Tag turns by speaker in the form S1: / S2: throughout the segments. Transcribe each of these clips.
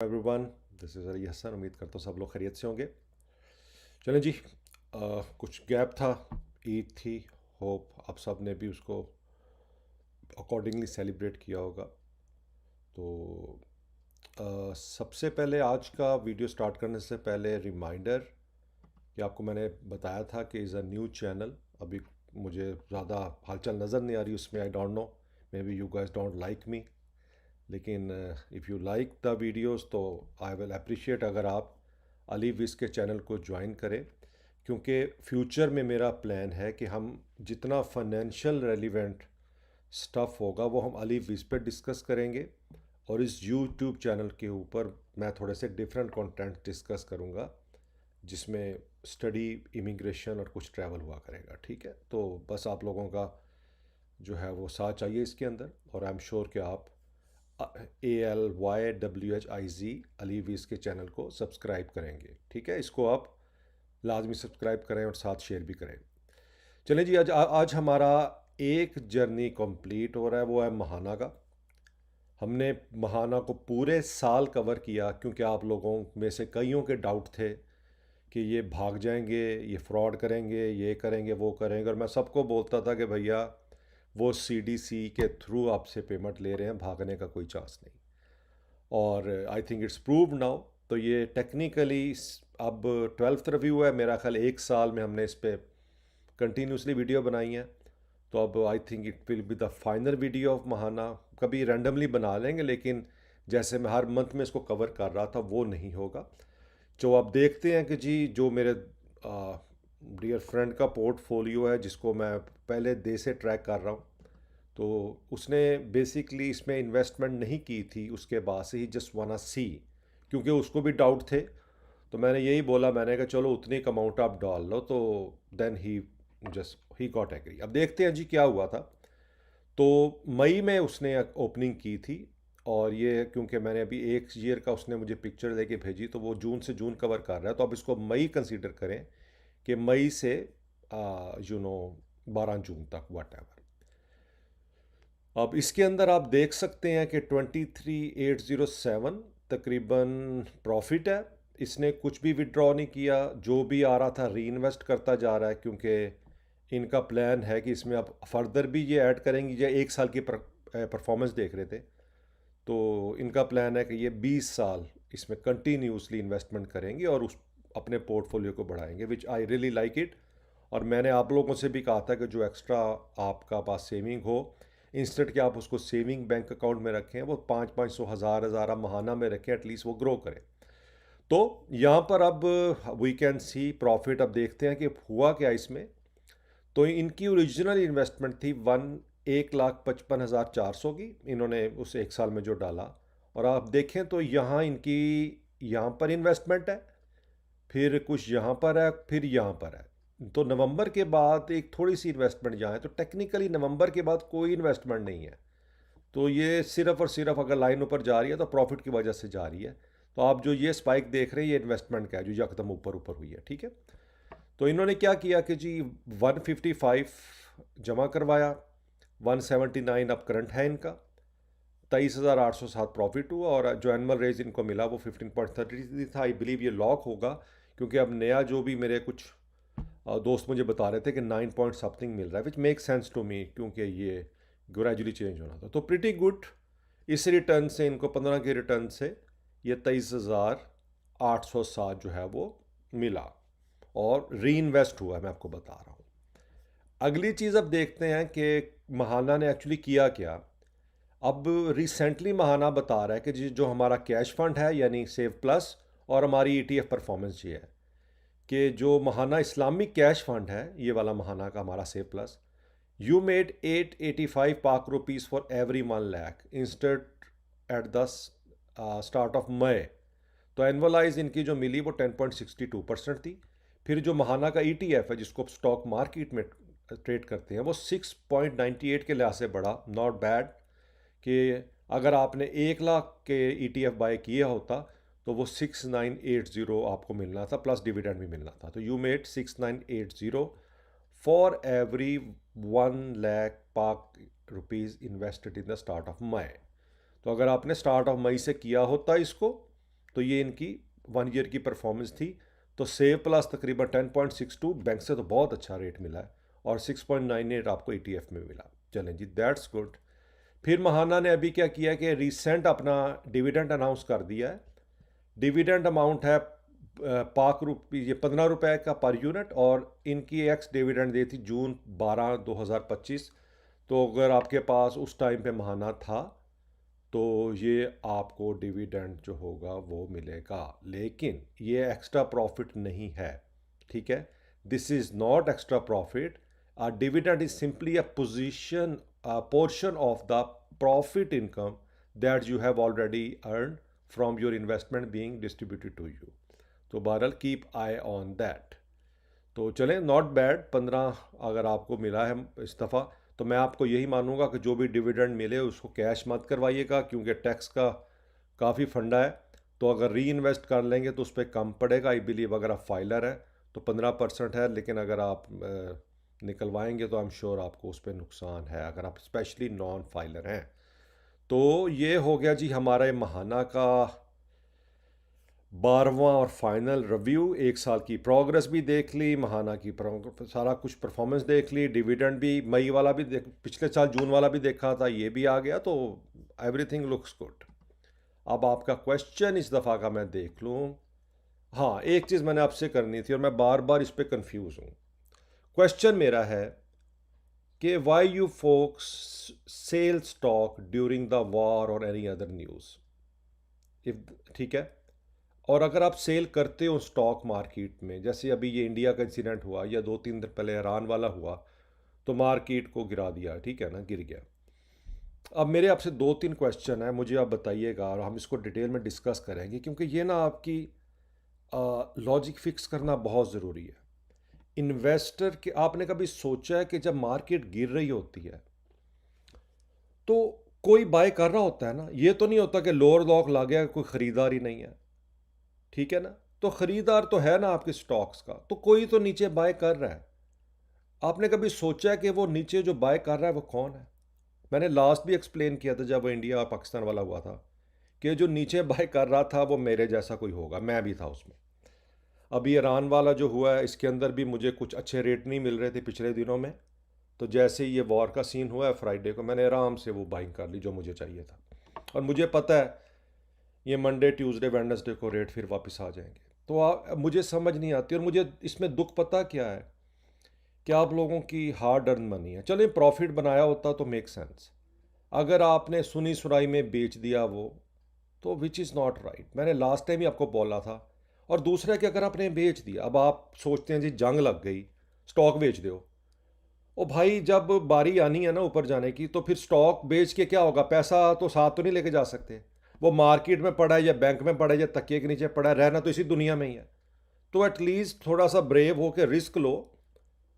S1: Everyone, this is Ali Hasan. उम्मीद करता हूँ सब लोग खैरियत से होंगे। चलें जी, कुछ गैप था, ईद थी। होप आप सब ने भी उसको अकॉर्डिंगली सेलिब्रेट किया होगा। तो सबसे पहले आज का वीडियो स्टार्ट करने से पहले रिमाइंडर कि आपको मैंने बताया था कि इज़ अ न्यू चैनल। अभी मुझे ज़्यादा हलचल नज़र नहीं आ रही उसमें। I don't know, maybe you guys don't like me, लेकिन if you like the videos तो आई विल अप्रिशिएट अगर आप अली विज़ के चैनल को ज्वाइन करें, क्योंकि फ्यूचर में मेरा प्लान है कि हम जितना फाइनेंशियल रेलिवेंट स्टफ़ होगा वो हम अली विज़ पे डिस्कस करेंगे, और इस यूट्यूब चैनल के ऊपर मैं थोड़े से डिफरेंट कंटेंट डिस्कस करूँगा जिसमें स्टडी, इमिग्रेशन और कुछ ट्रैवल हुआ करेगा। ठीक है, तो बस आप लोगों का जो है वो साथ चाहिए इसके अंदर, और आई एम श्योर कि आप ALYWHIZ अली वीज़ के चैनल को सब्सक्राइब करेंगे। ठीक है, इसको आप लाजमी सब्सक्राइब करें और साथ शेयर भी करें। चलें जी, आज हमारा एक जर्नी कंप्लीट हो रहा है, वो है महाना का। हमने महाना को पूरे साल कवर किया, क्योंकि आप लोगों में से कईयों के डाउट थे कि ये भाग जाएंगे, ये फ्रॉड करेंगे, ये करेंगे, वो करेंगे, और मैं सबको बोलता था कि भैया वो CDC के थ्रू आपसे पेमेंट ले रहे हैं, भागने का कोई चांस नहीं। और I think it's proved now. तो ये टेक्निकली अब 12th रिव्यू है मेरा ख्याल। एक साल में हमने इस पर कंटिन्यूसली वीडियो बनाई है, तो अब I think it will be the final video of महाना। कभी रैंडमली बना लेंगे, लेकिन जैसे मैं हर मंथ में इसको कवर कर रहा था वो नहीं होगा। जो आप देखते हैं कि जी, जो मेरे डियर फ्रेंड का पोर्टफोलियो है जिसको मैं पहले दे से ट्रैक कर रहा हूँ, तो उसने बेसिकली इसमें इन्वेस्टमेंट नहीं की थी। उसके बाद से ही जस्ट वाना सी, क्योंकि उसको भी डाउट थे, तो मैंने यही बोला, मैंने कहा चलो उतनी अमाउंट आप डाल लो, तो देन ही गॉट एग्री। अब देखते हैं जी क्या हुआ था। तो मई में उसने ओपनिंग की थी, और ये क्योंकि मैंने अभी एक ईयर का उसने मुझे पिक्चर लेके भेजी, तो वो जून से जून कवर कर रहा है, तो अब इसको मई कंसीडर करें कि मई से 12 जून तक वट एवर। अब इसके अंदर आप देख सकते हैं कि 23,807 तकरीबन प्रॉफिट है। इसने कुछ भी विड्रॉ नहीं किया, जो भी आ रहा था री इन्वेस्ट करता जा रहा है, क्योंकि इनका प्लान है कि इसमें अब फर्दर भी ये ऐड करेंगे। ये एक साल की परफॉर्मेंस देख रहे थे, तो इनका प्लान है कि ये 20 साल इसमें कंटिन्यूसली इन्वेस्टमेंट करेंगे और उस अपने पोर्टफोलियो को बढ़ाएंगे, विच आई रियली लाइक इट। और मैंने आप लोगों से भी कहा था कि जो एक्स्ट्रा आपका पास सेविंग हो, इंस्टेंट कि आप उसको सेविंग बैंक अकाउंट में रखें, वो 500 500 हज़ार हज़ार आप महाना में रखें, एटलीस्ट वो ग्रो करें। तो यहाँ पर अब वी कैन सी प्रॉफिट। अब देखते हैं कि हुआ क्या इसमें। तो इनकी ओरिजिनल इन्वेस्टमेंट थी 1,55,400 की, इन्होंने उस एक साल में जो डाला। और आप देखें तो यहाँ इनकी, यहाँ पर इन्वेस्टमेंट है, फिर कुछ यहाँ पर है, फिर यहाँ पर है। तो नवंबर के बाद एक थोड़ी सी इन्वेस्टमेंट यहाँ है, तो टेक्निकली नवंबर के बाद कोई इन्वेस्टमेंट नहीं है। तो ये सिर्फ और सिर्फ अगर लाइन ऊपर जा रही है तो प्रॉफिट की वजह से जा रही है। तो आप जो ये स्पाइक देख रहे हैं, ये इन्वेस्टमेंट का है जो यकदम ऊपर ऊपर हुई है। ठीक है, तो इन्होंने क्या किया कि जी 155 जमा करवाया, 179 अब करंट है इनका, 23,807 प्रॉफिट हुआ, और जो एनुअल रेज इनको मिला वो 15.33 था। आई बिलीव ये लॉक होगा, क्योंकि अब नया जो भी मेरे कुछ दोस्त मुझे बता रहे थे कि 9 पॉइंट समथिंग मिल रहा है, which make sense to me, क्योंकि ये ग्रेजुअली चेंज होना था। तो प्रिटी गुड। इस रिटर्न से इनको 15 के रिटर्न से ये 23,807 जो है वो मिला, और री इन्वेस्ट हुआ है, मैं आपको बता रहा हूँ। अगली चीज़ अब देखते हैं कि महाना ने एक्चुअली किया क्या। अब रिसेंटली महाना बता रहा है कि जो हमारा कैश फंड है, यानी सेव प्लस, और हमारी ETF परफॉर्मेंस ये है कि जो महाना इस्लामिक कैश फंड है, ये वाला महाना का हमारा save plus, you made 885 Pak rupees for every 1 lakh instead at the start of May. तो एनवलाइज इनकी जो मिली वो 10.62% थी। फिर जो महाना का ETF है, जिसको स्टॉक मार्केट में ट्रेड करते हैं, वो 6.98 के लिहाज से बढ़ा, नॉट बैड। कि अगर आपने 1 लाख के ETF बाय किया होता तो वो 6980 आपको मिलना था, प्लस डिविडेंड भी मिलना था। तो you made 6980 for every 1 lakh Pak rupees invested in the start of May. तो अगर आपने स्टार्ट ऑफ मई से किया होता इसको, तो ये इनकी 1 ईयर की परफॉर्मेंस थी। तो सेव प्लस तकरीबन 10.62 बैंक से तो बहुत अच्छा रेट मिला है, और 6.98 आपको ETF में मिला। चलें जी, दैट्स गुड। फिर महाना ने अभी क्या किया कि रिसेंट अपना डिविडेंड अनाउंस कर दिया है। डिविडेंड अमाउंट है ₹5, ये ₹15 का पर यूनिट, और इनकी एक्स डिविडेंड दी थी जून 12 2025। तो अगर आपके पास उस टाइम पे महाना था तो ये आपको डिविडेंड जो होगा वो मिलेगा, लेकिन ये एक्स्ट्रा प्रॉफिट नहीं है, ठीक है। This is not extra profit. Dividend is simply a position portion of the profit income that you have already earn from your investment being distributed to you. तो बहरहाल कीप आई ऑन दैट। तो चलें, not bad. 15 अगर आपको मिला है इस दफ़ा, तो मैं आपको यही मानूंगा कि जो भी डिविडेंड मिले उसको कैश मत करवाइएगा, क्योंकि टैक्स का काफ़ी फंडा है। तो अगर री इन्वेस्ट कर लेंगे तो उस पर कम पड़ेगा। आई बिलीव अगर आप फाइलर है तो 15% है, लेकिन अगर आप निकलवाएंगे तो आई एम श्योर आपको उस पर नुकसान है, अगर आप स्पेशली नॉन फाइलर हैं। तो ये हो गया जी हमारा ये महाना का 12वां और फाइनल रिव्यू। एक साल की प्रोग्रेस भी देख ली, महाना की सारा कुछ परफॉर्मेंस देख ली, डिविडेंड भी मई वाला भी पिछले साल जून वाला भी देखा था, ये भी आ गया। तो एवरीथिंग लुक्स गुड। अब आपका क्वेश्चन इस दफ़ा का मैं देख लूँ। हाँ, एक चीज़ मैंने आपसे करनी थी और मैं बार बार इस पर कन्फ्यूज़ हूँ। क्वेश्चन मेरा है कि why you folks sell stock during the war और एनी अदर न्यूज़, इफ ठीक है। और अगर आप सेल करते हो स्टॉक मार्केट में, जैसे अभी ये इंडिया का इंसिडेंट हुआ या 2-3 दिन पहले ईरान वाला हुआ, तो मार्केट को गिरा दिया, ठीक है ना, गिर गया। अब मेरे आपसे 2-3 क्वेश्चन है, मुझे आप बताइएगा और हम इसको डिटेल में डिस्कस करेंगे, क्योंकि ये ना आपकी लॉजिक फिक्स करना बहुत ज़रूरी है। इन्वेस्टर के आपने कभी सोचा है कि जब मार्केट गिर रही होती है तो कोई बाय कर रहा होता है ना, ये तो नहीं होता कि लोअर लॉक ला गया, कोई ख़रीदार ही नहीं है, ठीक है ना। तो ख़रीदार तो है ना आपके स्टॉक्स का, तो कोई तो नीचे बाय कर रहा है। आपने कभी सोचा है कि वो नीचे जो बाय कर रहा है वो कौन है? मैंने लास्ट भी एक्सप्लेन किया था जब वो इंडिया और पाकिस्तान वाला हुआ था, कि जो नीचे बाय कर रहा था वो मेरे जैसा कोई होगा, मैं भी था उसमें। अभी ईरान वाला जो हुआ है इसके अंदर भी मुझे कुछ अच्छे रेट नहीं मिल रहे थे पिछले दिनों में। तो जैसे ही ये वॉर का सीन हुआ है फ्राइडे को, मैंने आराम से वो बाइंग कर ली जो मुझे चाहिए था, और मुझे पता है ये मंडे ट्यूसडे वेडनेसडे को रेट फिर वापस आ जाएंगे। तो मुझे समझ नहीं आती, और मुझे इसमें दुख पता क्या है कि आप लोगों की हार्ड अर्न मनी है। चलिए प्रॉफिट बनाया होता तो मेक सेंस, अगर आपने सुनी सुनाई में बेच दिया वो, तो विच इज़ नॉट राइट। मैंने लास्ट टाइम ही आपको बोला था। और दूसरा कि अगर आपने बेच दिया, अब आप सोचते हैं जी जंग लग गई, स्टॉक बेच दो। ओ भाई, जब बारी आनी है ना ऊपर जाने की, तो फिर स्टॉक बेच के क्या होगा? पैसा तो साथ तो नहीं लेके जा सकते। वो मार्केट में पड़ा है या बैंक में पड़ा है या तकिए के नीचे पड़ा है, रहना तो इसी दुनिया में ही है। तो एटलीस्ट थोड़ा सा ब्रेव हो के रिस्क लो,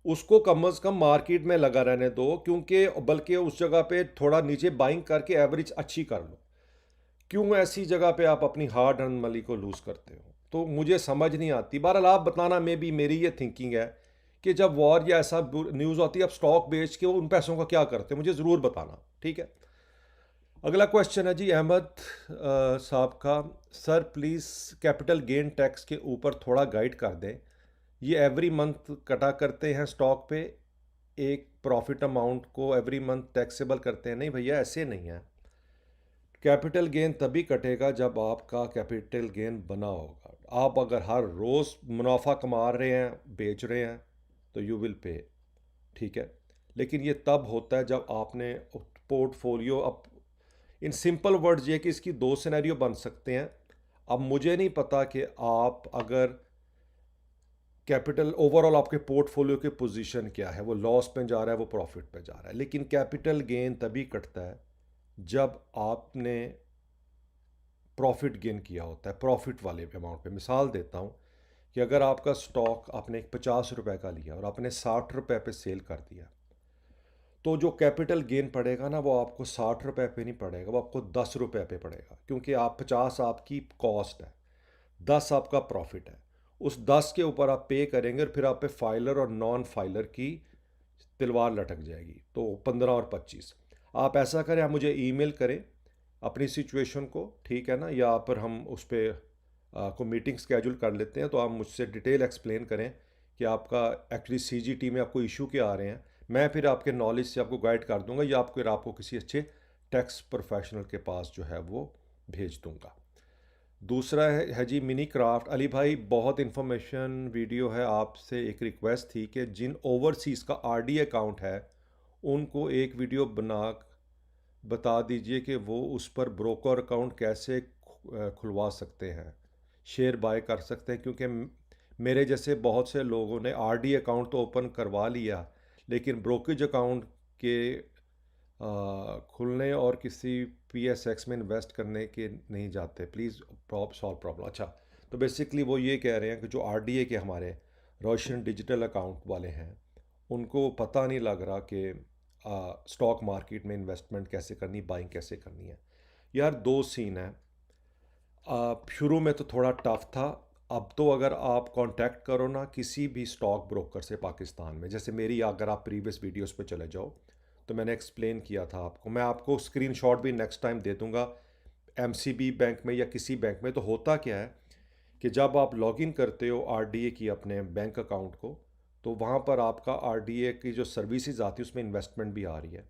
S1: उसको कम से कम मार्केट में लगा रहने दो, क्योंकि बल्कि उस जगह पे थोड़ा नीचे बाइंग करके एवरेज अच्छी कर लो। क्यों ऐसी जगह पे आप अपनी हार्ड अर्न मनी को लूज़ करते हो? तो मुझे समझ नहीं आती। बहरहाल आप बताना, में भी मेरी ये थिंकिंग है कि जब वॉर या ऐसा न्यूज़ होती है आप स्टॉक बेच के उन पैसों का क्या करते हैं, मुझे ज़रूर बताना, ठीक है। अगला क्वेश्चन है जी अहमद साहब का। Sir please capital gain tax के ऊपर थोड़ा गाइड कर दें। ये एवरी मंथ कटा करते हैं स्टॉक पे, एक प्रॉफिट अमाउंट को एवरी मंथ टैक्सेबल करते हैं। नहीं भैया, ऐसे नहीं है। कैपिटल गेन तभी कटेगा जब आपका कैपिटल गेन बना होगा। आप अगर हर रोज़ मुनाफा कमा रहे हैं, बेच रहे हैं, तो यू विल पे, ठीक है। लेकिन ये तब होता है जब आपने पोर्टफोलियो, अब इन सिंपल वर्ड्स ये कि इसकी दो सिनेरियो बन सकते हैं। अब मुझे नहीं पता कि आप अगर कैपिटल ओवरऑल आपके पोर्टफोलियो की पोजीशन क्या है, वो लॉस पे जा रहा है, वो प्रॉफिट पे जा रहा है, लेकिन कैपिटल गेन तभी कटता है जब आपने प्रॉफिट गेन किया होता है, प्रॉफिट वाले अमाउंट पे। मिसाल देता हूँ कि अगर आपका स्टॉक आपने 50 रुपए का लिया और आपने 60 रुपए पे सेल कर दिया, तो जो कैपिटल गेन पड़ेगा ना वो आपको 60 रुपए पे नहीं पड़ेगा, वो आपको 10 रुपए पे पड़ेगा, क्योंकि आप 50 आपकी कॉस्ट है, 10 आपका प्रॉफिट है। उस 10 के ऊपर आप पे करेंगे और फिर आप पे फाइलर और नॉन फाइलर की तलवार लटक जाएगी, तो 15 और 25। आप ऐसा करें, आप मुझे ईमेल करें अपनी सिचुएशन को, ठीक है ना, या पर हम उस पर को मीटिंग स्केड्यूल कर लेते हैं, तो आप मुझसे डिटेल एक्सप्लेन करें कि आपका एक्चुअली सीजीटी में आपको इशू क्या आ रहे हैं। मैं फिर आपके नॉलेज से आपको गाइड कर दूंगा या आपको किसी अच्छे टैक्स प्रोफेशनल के पास जो है वो भेज दूंगा। दूसरा है जी मिनी क्राफ्ट। अली भाई बहुत इन्फॉर्मेशन वीडियो है, आपसे एक रिक्वेस्ट थी कि जिन ओवरसीज़ का आरडी अकाउंट है उनको एक वीडियो बना बता दीजिए कि वो उस पर ब्रोकर अकाउंट कैसे खुलवा सकते हैं, शेयर बाय कर सकते हैं, क्योंकि मेरे जैसे बहुत से लोगों ने आरडी अकाउंट तो ओपन करवा लिया लेकिन ब्रोकेज अकाउंट के खुलने और किसी पीएसएक्स में इन्वेस्ट करने के नहीं जाते। Please solve problem. अच्छा, तो बेसिकली वो ये कह रहे हैं कि जो आरडीए के हमारे रोशन डिजिटल अकाउंट वाले हैं उनको पता नहीं लग रहा कि स्टॉक मार्केट में इन्वेस्टमेंट कैसे करनी, बाइंग कैसे करनी है। यार दो सीन है, शुरू में तो थोड़ा टफ था, अब तो अगर आप कांटेक्ट करो ना किसी भी स्टॉक ब्रोकर से पाकिस्तान में, जैसे मेरी अगर आप प्रीवियस वीडियोस पे चले जाओ तो मैंने एक्सप्लेन किया था आपको, मैं आपको स्क्रीनशॉट भी नेक्स्ट टाइम दे दूंगा। एमसीबी बैंक में या किसी बैंक में तो होता क्या है कि जब आप लॉगिन करते हो आरडीए की अपने बैंक अकाउंट को, तो वहाँ पर आपका आरडीए की जो सर्विसेज आती है उसमें इन्वेस्टमेंट भी आ रही है।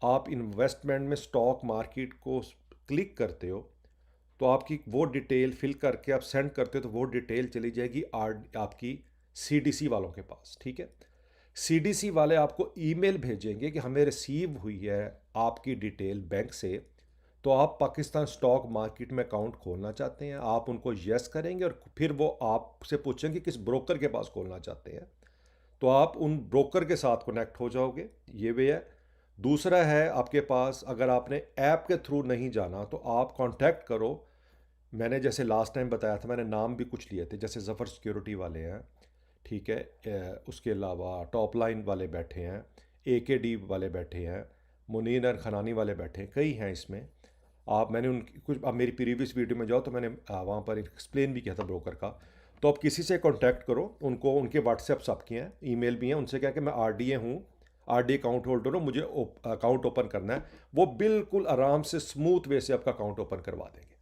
S1: आप इन्वेस्टमेंट में स्टॉक मार्केट को क्लिक करते हो तो आपकी वो डिटेल फिल करके आप सेंड करते हो तो वो डिटेल चली जाएगी आपकी सीडीसी वालों के पास। ठीक है, सीडीसी वाले आपको ईमेल भेजेंगे कि हमें रिसीव हुई है आपकी डिटेल बैंक से, तो आप पाकिस्तान स्टॉक मार्केट में अकाउंट खोलना चाहते हैं, आप उनको यस करेंगे और फिर वो आपसे पूछेंगे किस ब्रोकर के पास खोलना चाहते हैं, तो आप उन ब्रोकर के साथ कनेक्ट हो जाओगे। ये वे है। दूसरा है आपके पास, अगर आपने ऐप के थ्रू नहीं जाना तो आप कांटेक्ट करो, मैंने जैसे लास्ट टाइम बताया था, मैंने नाम भी कुछ लिए थे, जैसे ज़फ़र सिक्योरिटी वाले हैं, ठीक है, उसके अलावा टॉप लाइन वाले बैठे हैं, एकेडी वाले बैठे हैं, मुनीर और खनानी वाले बैठे हैं, कई हैं इसमें। आप मैंने उनकी कुछ, आप मेरी प्रीवियस वीडियो में जाओ तो मैंने वहाँ पर एक्सप्लेन भी किया था ब्रोकर का। तो आप किसी से कांटेक्ट करो, उनको उनके व्हाट्सएप्स आपके हैं, ईमेल भी हैं, उनसे क्या कि मैं आरडीए हूँ, आरडी अकाउंट होल्डर हूँ, मुझे अकाउंट ओपन करना है, वो बिल्कुल आराम से स्मूथ वे से आपका अकाउंट ओपन करवा देंगे।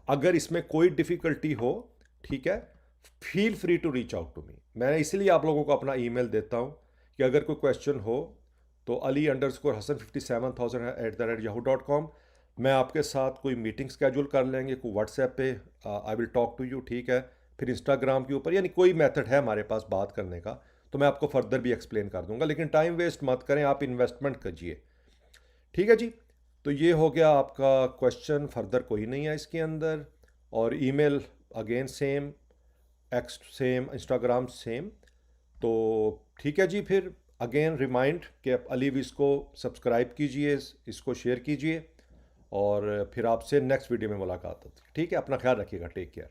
S1: अगर इसमें कोई डिफ़िकल्टी हो, ठीक है, feel free to reach out to me. मैं इसलिए आप लोगों को अपना ईमेल देता हूँ कि अगर कोई क्वेश्चन हो तो ali_hasan57@yahoo.com, मैं आपके साथ कोई मीटिंग स्केड्यूल कर लेंगे, कोई व्हाट्सएप पे I will talk to you, ठीक है, फिर इंस्टाग्राम के ऊपर, यानी कोई मेथड है हमारे पास बात करने का तो मैं आपको फर्दर भी एक्सप्लेन कर दूंगा, लेकिन टाइम वेस्ट मत करें, आप इन्वेस्टमेंट कीजिए। ठीक है जी, तो ये हो गया आपका क्वेश्चन, फर्दर कोई नहीं है इसके अंदर। और email again same, x same, Instagram same. तो ठीक है जी, फिर अगेन रिमाइंड कि आप अलीविज़ को सब्सक्राइब कीजिए, इसको शेयर कीजिए, और फिर आपसे नेक्स्ट वीडियो में मुलाकात होती है। ठीक है, अपना ख्याल रखिएगा, टेक केयर।